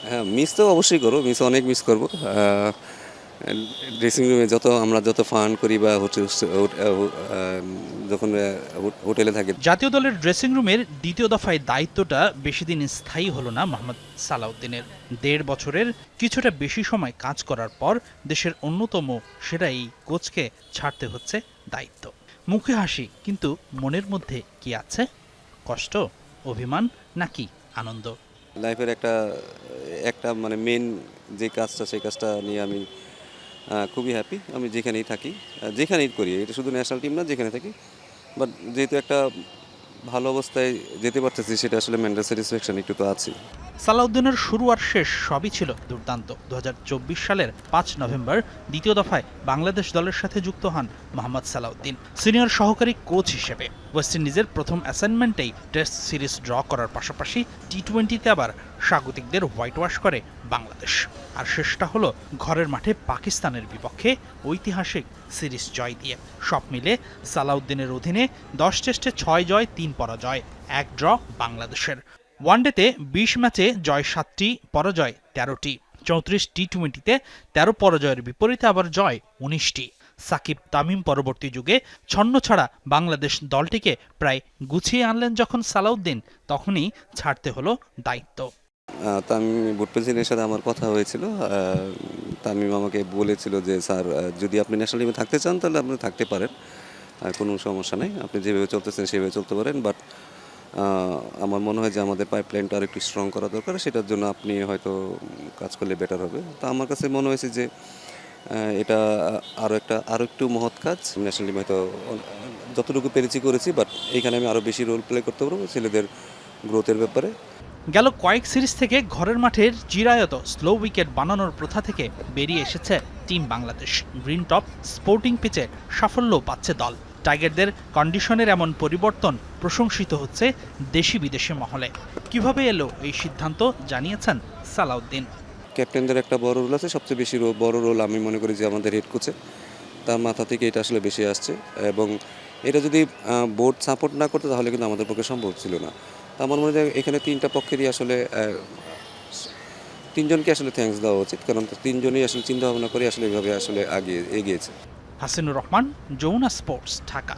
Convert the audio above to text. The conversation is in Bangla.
হ্যাঁ, মিস তো অবশ্যই করবো, অনেক মিস করবো। ড্রেসিং রুমে আমরা যত ফান করি বা যখন হোটেলে থাকি। জাতীয় দলের ড্রেসিং রুমের দ্বিতীয় দফায় দায়িত্বটা বেশি দিন স্থায়ী হলো না মোহাম্মদ সালাউদ্দিনের। ১.৫ বছরের কিছুটা বেশি সময় কাজ করার পর দেশের অন্যতম সেরা এই কোচকে ছাড়তে হচ্ছে দায়িত্ব। মুখে হাসি, কিন্তু মনের মধ্যে কি আছে? কষ্ট, অভিমান, নাকি আনন্দ? লাইফের একটা একটা মানে মেন যে কাজটা, সেই কাজটা নিয়ে আমি খুবই হ্যাপি। আমি যেখানেই থাকি, যেখানেই করি, এটা শুধু ন্যাশনাল টিম না, যেখানে থাকি, বাট যেহেতু একটা ভালো অবস্থায় যেতে পারতেছি, সেটা আসলে মেন্টাল স্যাটিসফ্যাকশন একটু তো আছে। সালাউদ্দিনের শুরু আর শেষ সবই ছিল দুর্দান্ত। ২০২৪ সালের ৫ নভেম্বর দ্বিতীয় দফায় বাংলাদেশ দলের সাথে যুক্ত হন মোহাম্মদ সালাউদ্দিন সিনিয়র সহকারী কোচ হিসেবে। ওয়েস্ট ইন্ডিজের প্রথম অ্যাসাইনমেন্টেই টেস্ট সিরিজ ড্র করার পাশাপাশি টি-20তে আবার স্বাগতিকদের হোয়াইট ওয়াশ করে বাংলাদেশ। আর শেষটা হলো ঘরের মাঠে পাকিস্তানের বিপক্ষে ঐতিহাসিক সিরিজ জয় দিয়ে। সব মিলে সালাউদ্দিনের অধীনে ১০ টেস্টে ৬ জয়, ৩ পরাজয়, ১ ড্র বাংলাদেশের। ওয়ানডেতে ২০ ম্যাচে জয় ৭টি, পরাজয় ১৩টি। ৩৪ টি-20তে ১৩ পরাজয়ের বিপরীতে আবার জয় ১৯টি। সাকিব তামিম পরবর্তী যুগে ছন্ন ছাড়া বাংলাদেশ দলটিকে প্রায় গুছিয়ে আনলেন যখন সালাউদ্দিন, তখনই ছাড়তে হলো দায়িত্ব। তামিম বুট প্রেসিডেন্টের সাথে আমার কথা হয়েছিল। তামিম আমাকে বলেছিল যে, স্যার, যদি আপনি ন্যাশনাল টিমে থাকতে চান তাহলে আপনি থাকতে পারেন, কোনো সমস্যা নেই, আপনি যেভাবে চলতেছেন সেভাবে চলতে পারেন, বাট আমার মনে হয় যে আমাদের পাইপলাইনটা আরও একটু স্ট্রং করা দরকার, সেটার জন্য আপনি হয়তো কাজ করলে বেটার হবে। তো আমার কাছে মনে হয়েছে যে এটা আরও একটু মহৎ কাজ। ন্যাশনাল টিমে হয়তো যতটুকু পেরেছি করেছি, বাট এইখানে আমি আরও বেশি রোল প্লে করতে পারবো ছেলেদের গ্রোথের ব্যাপারে। গেল কয়েক সিরিজ থেকে ঘরের মাঠের চিরায়ত স্লো উইকেট বানানোর প্রথা থেকে বেরিয়ে এসেছে team Bangladesh. Green top sporting পিচে সাফল্যও পাচ্ছে দল। টাইগারদের কন্ডিশনের এমন পরিবর্তন প্রশংসিত হচ্ছে দেশি বিদেশি মহলে। কিভাবে এলো এই সিদ্ধান্ত জানিয়েছেন সালাউদ্দিন। ক্যাপ্টেনদের একটা বড় রোল আছে, সবচেয়ে বেশি বড় রোল আমি মনে করি যে আমাদের হেড কোচের। তার মাথা থেকে এটা আসলে বেশি আসছে, এবং এটা যদি বোর্ড সাপোর্ট না করতো তাহলে কিন্তু আমাদের পক্ষে সম্ভব ছিল না। তো আমার মনে হয় এখানে তিনটা পক্ষেরই আসলে তিনজনকে আসলে থ্যাঙ্কস দেওয়া উচিত, কারণ তিনজনই আসলে চিন্তা ভাবনা করে আসলে এভাবে আসলে এগিয়েছে। হাসিনুর রহমান, যমুনা স্পোর্টস, ঢাকা।